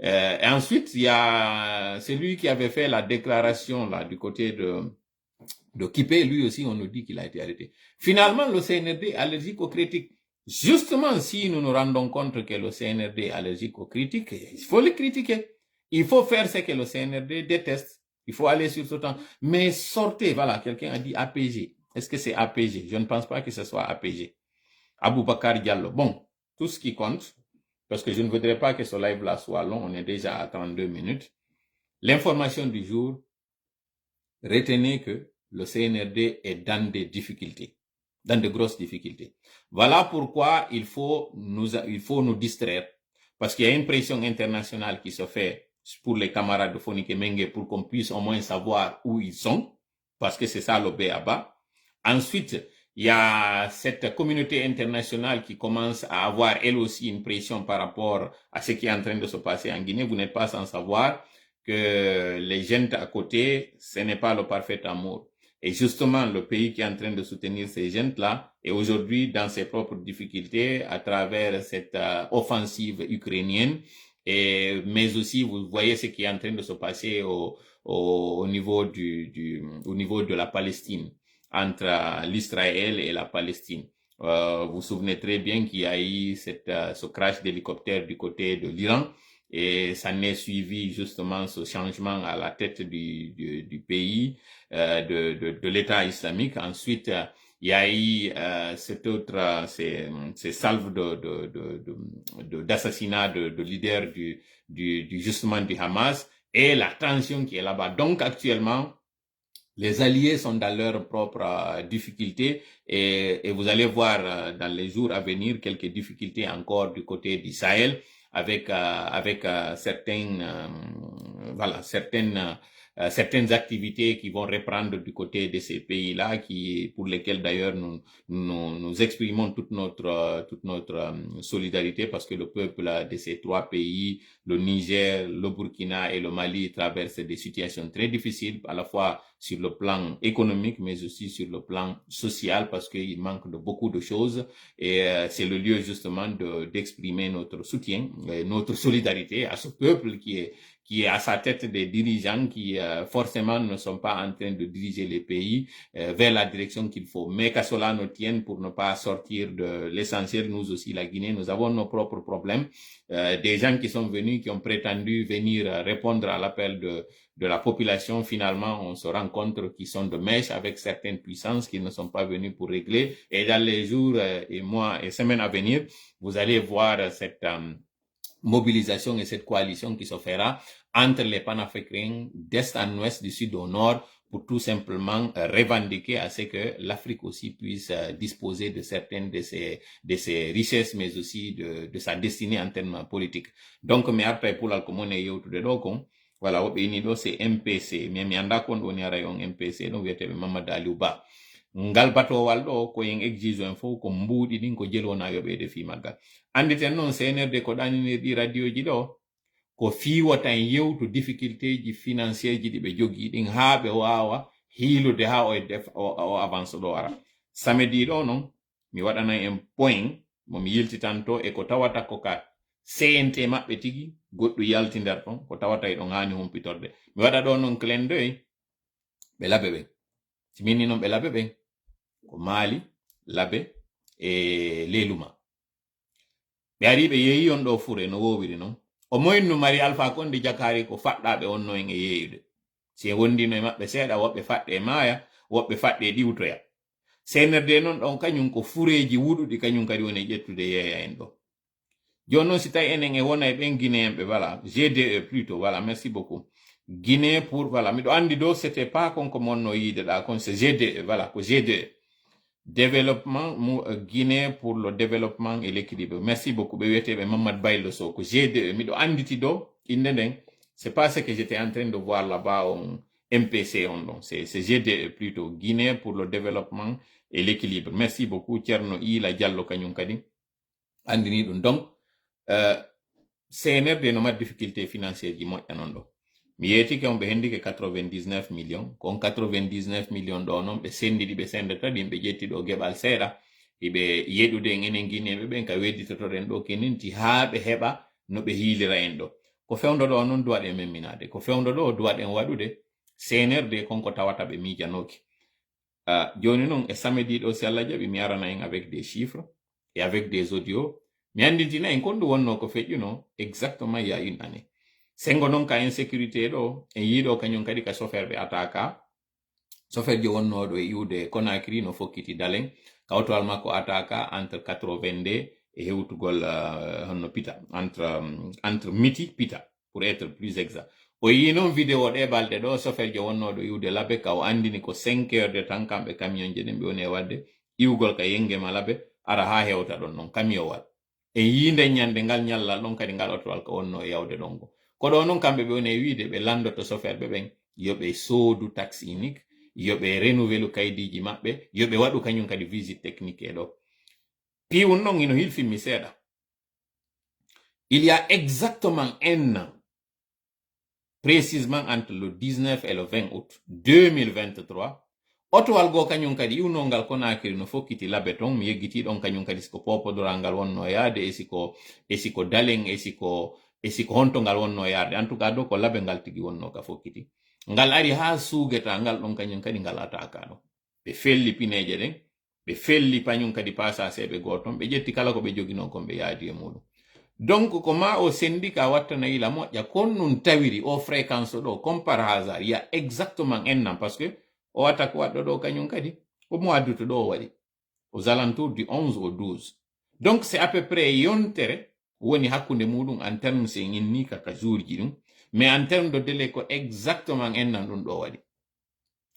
Et ensuite, il y a celui qui avait fait la déclaration là du côté de Kipé, lui aussi, on nous dit qu'il a été arrêté. Finalement, le CNRD est allergique aux critiques. Justement, si nous nous rendons compte que le CNRD est allergique aux critiques, il faut le critiquer. Il faut faire ce que le CNRD déteste. Il faut aller sur ce temps. Mais sortez, voilà, quelqu'un a dit APG. Est-ce que c'est APG? Je ne pense pas que ce soit APG. Aboubakar Diallo. Bon, tout ce qui compte, parce que je ne voudrais pas que ce live-là soit long, on est déjà à 32 minutes. L'information du jour, retenez que le CNRD est dans des difficultés, dans de grosses difficultés. Voilà pourquoi il faut nous distraire, parce qu'il y a une pression internationale qui se fait pour les camarades de Fonik et Mengue pour qu'on puisse au moins savoir où ils sont, parce que c'est ça le B.A.B.A. Ensuite, il y a cette communauté internationale qui commence à avoir elle aussi une pression par rapport à ce qui est en train de se passer en Guinée. Vous n'êtes pas sans savoir que les jeunes à côté, ce n'est pas le parfait amour. Et justement, le pays qui est en train de soutenir ces jeunes-là est aujourd'hui dans ses propres difficultés à travers cette offensive ukrainienne. Mais aussi, vous voyez ce qui est en train de se passer au niveau au niveau de la Palestine, entre l'Israël et la Palestine. Vous vous souvenez très bien qu'il y a eu ce crash d'hélicoptère du côté de l'Iran. Et ça n'est suivi justement ce changement à la tête du pays, de l'État islamique. Ensuite, il y a eu ces salves d'assassinat de leaders justement du Hamas et la tension qui est là-bas. Donc actuellement, les alliés sont dans leurs propres difficultés et vous allez voir dans les jours à venir quelques difficultés encore du côté du Sahel avec certaines activités qui vont reprendre du côté de ces pays-là, pour lesquels d'ailleurs nous exprimons toute notre solidarité, parce que le peuple de ces trois pays, le Niger, le Burkina et le Mali, traversent des situations très difficiles, à la fois sur le plan économique, mais aussi sur le plan social, parce qu'il manque de beaucoup de choses. Et c'est le lieu justement d'exprimer notre soutien, notre solidarité à ce peuple qui est à sa tête des dirigeants qui forcément ne sont pas en train de diriger les pays vers la direction qu'il faut. Mais qu'à cela nous tienne, pour ne pas sortir de l'essentiel, nous aussi, la Guinée, nous avons nos propres problèmes. Des gens qui sont venus, qui ont prétendu venir répondre à l'appel de la population, finalement, on se rend compte qu'ils sont de mèche avec certaines puissances qui ne sont pas venus pour régler. Et dans les jours et mois et semaines à venir, vous allez voir cette mobilisation et cette coalition qui se fera entre les panafricains d'est en ouest, du sud au nord, pour tout simplement revendiquer à ce que l'Afrique aussi puisse disposer de certaines de ses richesses, mais aussi de sa destinée en termes politiques. Donc, me après pour la commune de dokon, voilà, c'est MPC, mais mi anda kon woni ara yon MPC no wiete be Mamadou Aliou Ba. Ngal batowal ɗo ko yen exige en fof ko mbuuɗi ɗin ko jelona yoɓede fi maggal. Anditen noon CNRD ko ɗaninirɗi radio ji ɗo ko fiiwa tan yewtu difficulté ji financiére ji ɗi ɓe jogii ɗin haa ɓe waawa hiilude ha o avance ɗo ara samedi ɗo non mi waɗana en point mo mi yiltitanto e ko tawata ko ka CNT maɓɓe tigi goɗɗo yalti nder ɗon ko tawata e ɗon hani humpitorde mi waɗa ɗo non clin d'œil ɓe labe ɓen timini noon ɓe labe ɓen ko Mali labe e leluma ɓe ari ɓe yeeyi on ɗo fure no wowiri noon o moynu mari Alpha Condé jakari ko faɗɗaɓe onno en e yeeyude si wondino e maɓɓe seeɗa woɓɓe faɗɗe e maaya woɓɓe faɗɗe e ɗiwtoya senerde noon ɗon kañum ko fureji wuɗuɗi kañum kadi woni ƴettude yeeya en ɗo joni noon si tawi enen e wona e ɓen guinéen ɓe voilà GDE plutôt voilà merci beaucoup Guinée pour voilà miɗo andi do c'était pas konko monno yiide ɗa kon c'est GDE voilà ko GDE développement Guinée pour le développement et l'équilibre merci beaucoup ɓe wiyeteɓe Mamadou Baylo Sow ko GDE miɗo anditi do inde nden c'est pas ce que j'étais en train de voir là-bas on MPC on ɗon c'est GDE plutôt Guinée pour le développement et l'équilibre merci beaucoup Thierno Ila Diallo kañum kadi andini ɗum donc CNRD no mari difficulté financière ji moƴƴa non ɗo mi yeetike on ɓe hendike 99 millions kon 99 millions ɗo noon ɓe sendiɗi ɓe sendata ɗin ɓe ƴetti ɗo geɓal seeɗa iɓe yeɗude en enen guinéɓe ɓen ka wedditotoɗen ɗo keninti haa ɓe heɓa no ɓe hiilira en ɗo ko fewndo ɗo noon duwaɗen memminade ko fewndo ɗo duwaɗen waɗude CNRD konko tawata ɓe miijanoki joni noon e samedi ɗo si Allah jaɓi mi arana en avec des chiffres et avec des audios mi andintina en kon ɗum wonno ko feƴƴuno exactement il y a une année sengo non ka insécurité ɗo en yiiɗo kañum kadi ka chauffeur ɓe ataka chauffeur ji wonnoɗo e iwde Conakry no fokkiti dalen kawtowal makko ataka entre 82 e hewtugol honno pita entre miti pita pour être plus exact o yi noon vidéo ɗe balɗe ɗo chauffeur ji wonnoɗo iwde labe ka o andini ko 5 heures de temps kamɓe camion je ɗen ɓe woni e wadde iwgol ka yengema labe ara ha hewta ɗon noon camion wal en yinde ñande ngal ñallal ɗon kadi ngal otowal ka wonno e yawde ɗon go ko ɗo noon kamɓe ɓe woni e wiide ɓe landoto chauffeur ɓe ɓen yoɓe soodu taxe unique yoɓe renouvelu kaydiji maɓɓe yoɓe waɗu kañum kadi visite technique e ɗo piwun noon ino hilfinmi seeɗa il y a exactement un an précisément entre le 19 et le 20 août 2023 otowal go kañum kadi iwnongal Conakry no fokkiti labe ton mi yeggiti ɗon kañum kadi siko popodoral ngal wonno yaade e siko dalen e siko honto ngal wonno yarde en tout cas do ko labe ngal tigi wonno ka fokkiti ngal ari ha suugeta ngal ɗon kañum kadi ngal ataka ɗo ɓe felli pineje ɗen ɓe felli pañum kadi pasaseɓe goton ɓe ƴetti kala ko ɓe jogino kon ɓe yaadi e muɗum donc ko ma o sendi ka wattana yila moƴƴa kon nun tawiri o fréquence ɗo comme par hasard il y a exactement un an parce que o watta ko waɗɗo ɗo kañum kadi ko mois d'août ɗo o waɗi aux alentours du 11 au 12 donc c'est à peu près yontere woni hakkunde muɗum en terme se inni kaka jour ji ɗum mais en terme de délai ko exactement en nan ɗum ɗo waɗi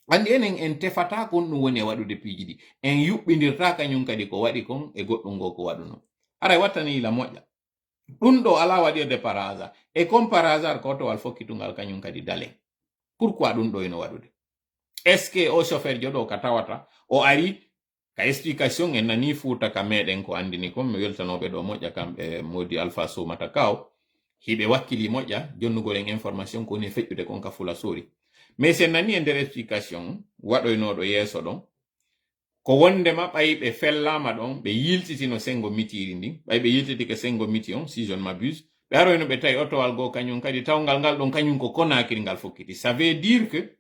andi enen en tefata kon ɗum woni e waɗude piiji ɗi en yuɓɓidirta kañum kadi ko waɗi kon e goɗɗum ngo ko waɗuno ara wattani yila moƴƴa ɗum ɗo ala waɗirde par hasard et comme par hasard ko towal fokkitungal kañum kadi dalen pourquoi ɗum ɗo ino waɗude est ce que o chauffeur joɗo ka tawata o ari ka explication en nani fuuta ka meɗen ko andini kon mi weltanoɓe ɗo moƴƴa kamɓe modi Alpha Soumata Kaw hiɓe wakkili moƴƴa jonnugol en information ko woni feƴƴude kon ka fula sori mais sen nani e nder explication waɗoynoɗo yeeso ɗon ko wondema ɓayi ɓe fellama ɗon ɓe yiltitino sengo mitiri ndin ɓayi ɓe yiltiti ke sengo miti on si je ne m'abuse ɓe aroyno ɓe tawi otowal go kañum kadi tawgal ngal ɗon kañum ko Conakry ngal fokkiti ça veut dire que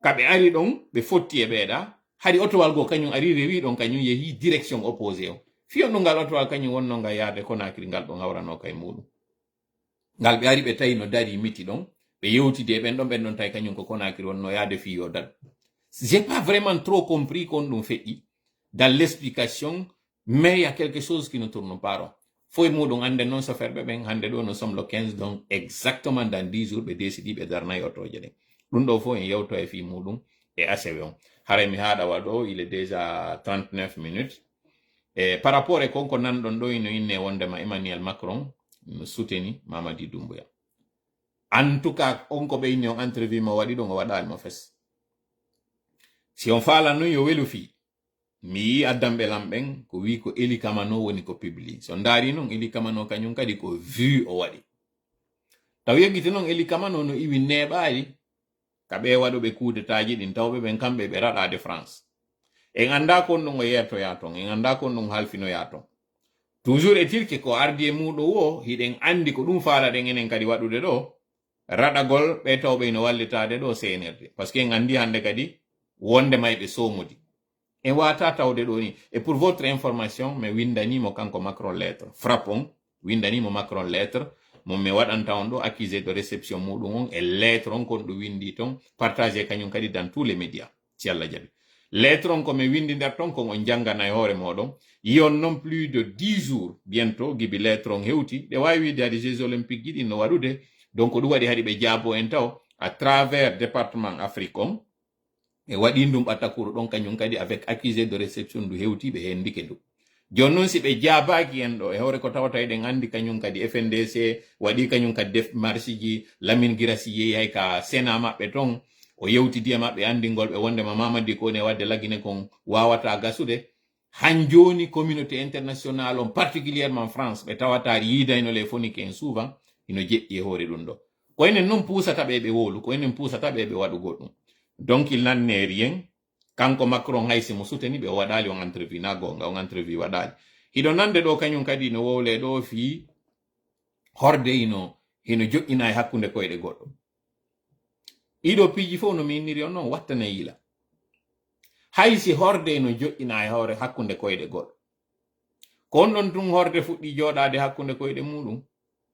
kaɓe ari ɗon ɓe fotti e ɓeeɗa hari otowal go kañum ari rewi ɗon kañum yehi direction opposé o fiyon ɗum ngal otowal kañum wonno ngal yaade Conakry ngal ɗon hawrano kay muɗum ngal ɓe ari ɓe tawi no dari miti ɗon ɓe yewtidi e ɓen ɗon tawi kañum ko Conakry wonno yaade fiyo dal j'ai pas vraiment trop compris kon ɗum feƴƴi dans l'explication mais il y a quelque chose qui ne tourne pas rond foye muɗum anden noon chauffeur ɓe ɓen hande ɗo no sommes le 15 donc exactement dans 10 jours ɓe décidi ɓe darnayi otoje ɗen ɗum ɗo fof en yewto e fi muɗum e asewe on haray mi haɗa waɗo il est déjà 39 minutes e par rapport e konko nanɗon ɗo ino inne wondema Emmanuel Macron no souteni Mamadi Doumbouya en tout cas on ko ɓe inni on entrevue mo waɗi ɗon o waɗali mo fes si on falan noon yo welu fi mi yi addamɓe lamɓen ko wi ko Eli Kamano woni ko publie so ndaari noon Eli Kamano kañum kadi ko vue o waɗi taw yeggiti noon Eli Kamano no iwi neɓaari kaɓe waɗoɓe coup d'état ji ɗin tawɓe ɓen kamɓe ɓe raɗade France en anda kon ɗum o yettoya ton en anda kon ɗum halfinoya ton toujours est-il que ko ardi e muɗo wo hiɗen andi ko ɗum faalaɗen enen kadi waɗude ɗo raɗagol ɓe tawɓe no wallitade ɗo CNRD par ce que en andi hande kadi wonde mayɓe somodi en wata tawde ɗo ni et pour votre information mi windanimo kanko Macron lettre frappon windanimo Macron lettre mon mi waɗanta on ɗo accusé de réception muɗum on e lettre on kon ɗo windi ton partagé kañum kadi dans tous les médias si Allah jaɓi lettre on ko mi windi nder ton kon on janggana e hoore moɗon yon non plus de 10 jours bientôt gibi lettre on hewti ɗe wawi wiide ade jeux olympique ji ɗin no waɗude donc ɗum waɗi haɗi ɓe jaabo en taw à travers département Afrique on e waɗi ɗum ɓattakuru ɗon kañum kadi avec accusé de réception ndu hewtiɓe hen ndike ndu joni noon si ɓe jaabaki en ɗo e hawre ko tawata eɗen andi kañum kadi FNDC waɗi kañum kadi def marche ji Lamine Guirassy yeehi hay ka sénat maɓɓe ton o yewtidi e maɓɓe andingol ɓe wondema Mamadi Kone wadde lagine kon wawata gasude han joni communauté internationale on particulièrement France ɓe tawata yiidayno les phonique en souvent ino jeƴƴi e hoore ɗum ɗo ko enen noon puusata ɓe ɓe wolu ko enen puusata ɓe ɓe waɗu goɗɗum donc il n'en est rien kanko Macron haysi mo suteni ɓe waɗali on entrevue na gonga on entrevue waɗali hiɗo nande ɗo kañum kadi no wowle ɗo fi horde hino joƴƴina e hakkunde koyɗe goɗɗo ɗiɗo piiji fof no mi inniri on noon wattane yila haysi horde no joƴƴina e hawre hakkunde koyɗe goɗɗo ko on ɗon tun horde fuɗɗi joɗade hakkunde koyɗe muɗum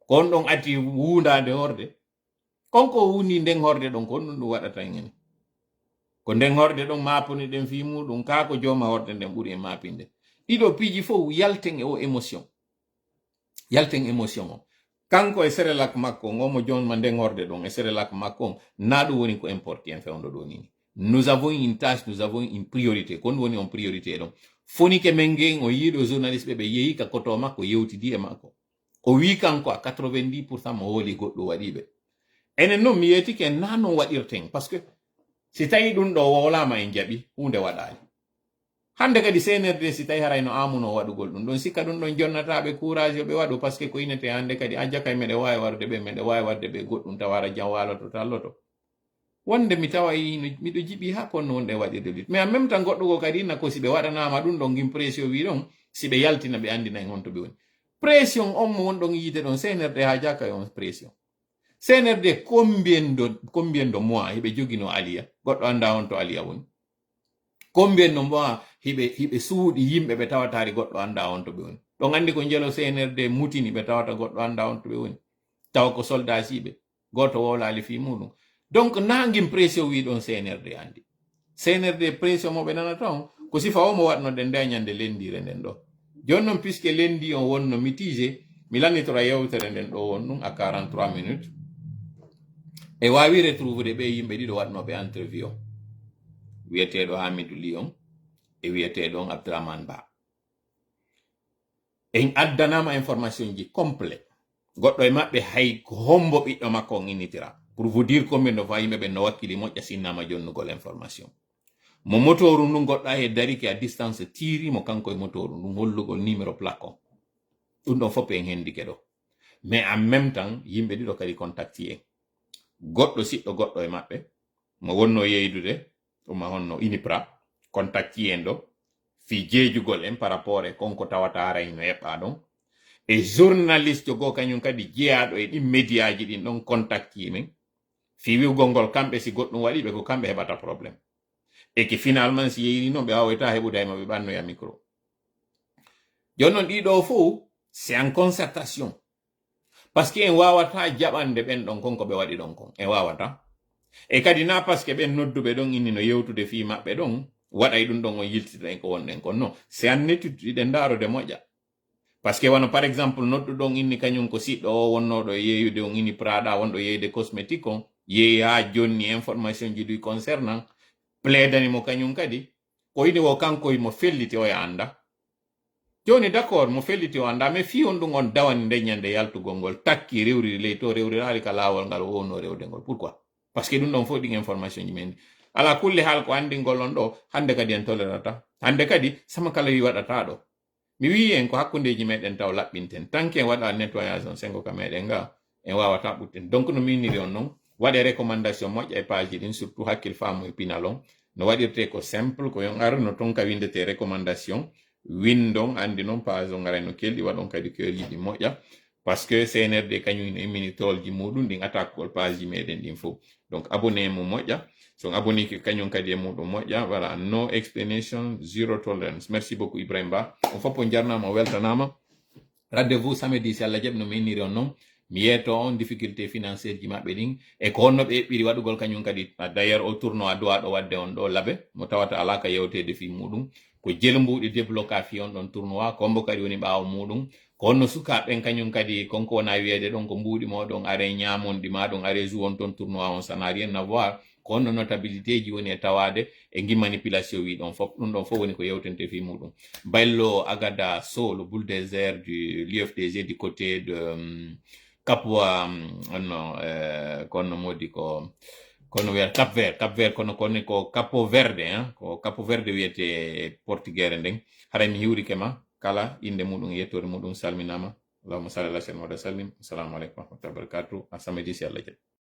ko on ɗon ati wundade horde konko wundi nden horde ɗon ko on ɗum waɗata en ko nden horde ɗon maponi ɗen fi muɗum ka ko joma horde nden ɓuri e mapinde ɗiɗo piiji fof yalten e o émotion o kanko e Serelak makko ngomo jonma nden horde ɗon e Serelak makko na ɗum woni ko importi en fewndo ɗo nini nous avons une tâche nous avons une priorité ko ɗum woni on priorité ɗon fonike men gen o yiiɗo journaliste ɓe yeehi ka koto makko yewtidi e makko o wi kanko a 90% mo hooli goɗɗo waɗiɓe enen noon mi yetike na non waɗirten par ce que si tawi ɗum ɗo wowlama en jaɓi hunde waɗali hande kadi CNRD si tawi harayno amuno waɗugol ɗum ɗon sikka ɗum ɗon jonnataɓe courage ɓe waɗu par ce que ko inete hande kadi a jakay meɗe wawi warde ɓe meɗe wawi warde ɓe goɗɗum tawara jam waloto talloto wonde mi tawa miɗo jiɓi ha konno wonde waɗirde lit mais en même temps goɗɗo ko kadi inna ko si ɓe waɗanama ɗum ɗon gim pression wi ɗon si ɓe yaltina ɓe andina en honto ɓe woni pression on mo wonɗon yiide ɗon CNRD ha jaka on pression CNRD combien de mois hiɓe jogino aliya goɗɗo anda on to aliya woni combien de mois hiɓe suuɗi yimɓe ɓe tawatari goɗɗo anda on to ɓe woni ɗon andi ko jelo CNRD mutini ɓe tawata goɗɗo anda on to ɓe woni tawa ko soldat siɓe goto wowlali fi muɗum donc nangim pression wi ɗon CNRD andi CNRD pression moɓe nanata on ko sifa o mo waɗno ɗen nde ñande lendire nden ɗo joni noon puisque lendi on wonno mitigé mi lannitora yewtere nden ɗo won ɗum a 43 minutes e wawi retrouver ɓe yimɓe ɗiɗo waɗnoɓe interview o wiyeteɗo Hamidou Ly on e wiyeteɗo on Abdourahmane Ba en addanama information ji complet goɗɗo e maɓɓe hay ko hombo ɓiɗɗo makko on innitira pour vous dire combien de fois yimɓeɓe no wakkili moƴƴa sinnama jonnugol information mo motoru ndun goɗɗa he dariki à distance tiirimo kanko e motoru ndun hollugol numéro plaque on ɗum ɗon fof en hendike ɗo mais en même temps yimɓe ɗiɗo kadi contacti en goɗɗo siɗɗo goɗɗo e maɓɓe mo wonno yeydude ɗuma honno INIPRA contacti en ɗo fi jeejugol en par rapport e konko tawata aray no heɓɓa ɗon e journaliste go kañum kadi jeeyaɗo e ɗin médiaji ɗin ɗon contacti men fi wiwgol ngol kamɓe si goɗɗum waɗiɓe ko kamɓe heɓata probléme et que finalement si yeyri noon ɓe wawata heɓude e maɓe ɓannoya micro joni noon ɗiɗo fof c'est en concertation par ce que en wawata jaɓande ɓen ɗon konko ɓe waɗi ɗon kon en wawata e kadi na par ce que ɓen nodduɓe ɗon inni no yewtude fi maɓɓe ɗon waɗay ɗum ɗon on yiltita en ko wonɗen kon non c'est en étude ɗiɗen daarode moƴƴa par ce que wano par exemple nodduɗon inni kañum ko siɗɗo o wonnoɗo e yeyude on ini praɗa wonɗo yeyde cosmétique on yeeyi ha jonni information ji ɗi concernant plaidani mo kañum kadi ko ini wo kanko mo felliti o e anda joni d'accord mo felliti o anda mais fi on ɗum on dawani nde ñande yaltugol ngol takki rewriri ley to rewrirali ka lawol ngal wowno rewde ngol pourquoi parce que ɗum ɗon fof ɗin information ji men ala kulle haal ko andingol on ɗo hande kadi en tolerata hande kadi sama kala wi waɗata ɗo mi wi en ko hakkundeji meɗen taw laɓɓinten tant que en waɗa nettoyage on sengo ka meɗen ga en wawata ɓutten donc no miniri on noon waɗe recommandation moƴƴa e page ɗin surtout hakkil faamu e pinalon no waɗirte ko simple ko yon ar no ton ka windete recommandation windon andi noon page o ngaray no kelɗi waɗon kadi keerji ɗi moƴƴa parce que CNRD kañum e minitolji muɗum ɗin attaque kol page ji meɗen ɗin fof donc abonné mo moƴƴa so abonné ki kañum kadi e muɗum moƴƴa voilà no explanation zero tolerance merci beaucoup Ibrahima Ba on fof on jarnama o weltanama rendez-vous samedi si Allah jaɓi no mi inniri on noon mi yeeto on difficulté financiére ji maɓɓe ɗin e ko honno ɓe ɓiri waɗugol kañum kadi d'ailleurs o tourno a duwaɗo wadde on ɗo laaɓe mo tawata ala ka yewtede fi muɗum ko jelmbuɗi débloqué fi on ɗon tournoi kombo kadi woni ɓaawo muɗum ko honno sukaɓen kañum kadi konko wona wiyede ɗon ko mbuuɗi moɗon are ñamonɗi ma ɗon are jou on toon tournoi on ça n'a rien à voir ko honno notabilité ji woni e tawade e gui manipulation wi ɗon fof ɗum ɗon fof woni ko yewtente fi muɗum Baylo Agada Sow le boule désert du l'UFDG du côté de Capua no kono modi ko kono wiya Cap Vert kono ko Capo Verde ko Capo Verde wiyete portugais nden haray mi hiwrike ma kala inde muɗum yettore muɗum salminama allahumma salli ala sayyidina Muhammad sallim assalamu aleykum wa rahmatullahi wa barakatuh a samedi si Allah jaɓi